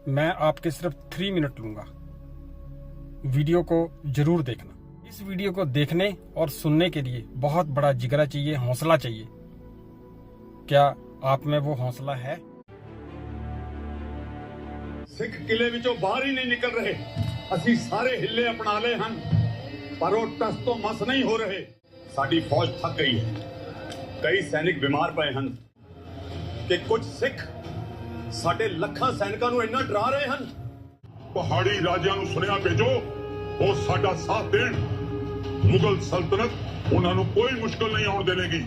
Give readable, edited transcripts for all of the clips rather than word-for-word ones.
मैं आपके सिर्फ 3 मिनट लूंगा। वीडियो को जरूर देखना। इस वीडियो को देखने और सुनने के लिए बहुत बड़ा जिगरा चाहिए, हौसला चाहिए। क्या आप में वो हौसला है? सिख किले विचों बाहर ही नहीं निकल रहे। ਅਸੀਂ ਸਾਰੇ ਹਿੱਲੇ अपना ले ਹਨ, पर वो टस तो मस नहीं हो रहे। साडी फौज थक गई है, कई सैनिक बीमार पए हैं कि कुछ सिख साडे ਲੱਖਾਂ सैनिकों ਨੂੰ ਇੰਨਾ ਡਰਾ ਰਹੇ ਹਨ। ਪਹਾੜੀ ਰਾਜਿਆਂ ਨੂੰ ਸੁਨੇਹਾ ਭੇਜੋ, ਉਹ ਸਾਡਾ ਸਾਥ ਦੇਣ। ਮੁਗਲ ਸਲਤਨਤ ਉਹਨਾਂ ਨੂੰ ਕੋਈ ਮੁਸ਼ਕਲ ਨਹੀਂ ਆਉਣ ਦੇਵੇਗੀ।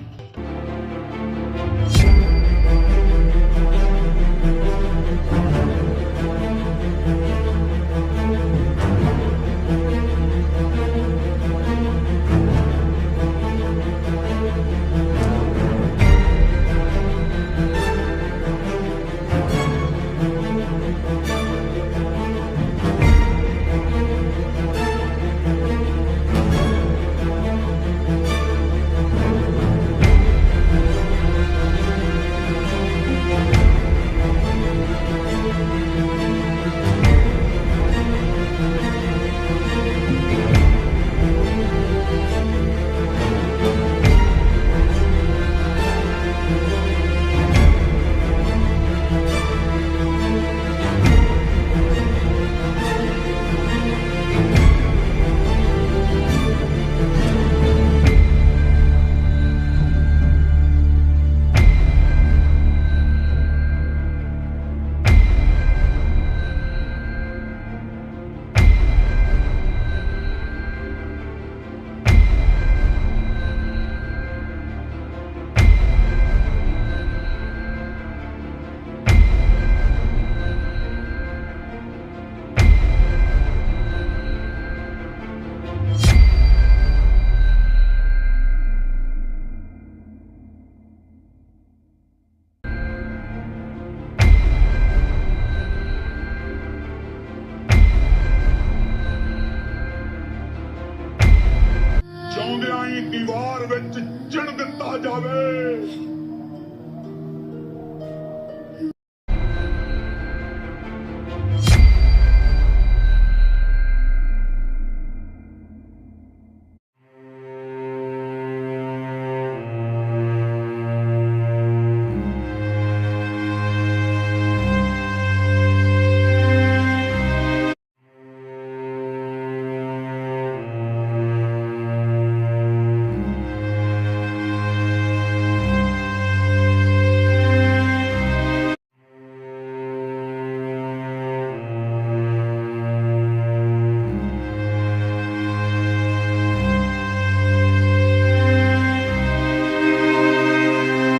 ਚਾਹੁੰਦਿਆਂ ਹੀ ਦੀਵਾਰ ਵਿੱਚ ਚਿਣ ਦਿੱਤਾ ਜਾਵੇ।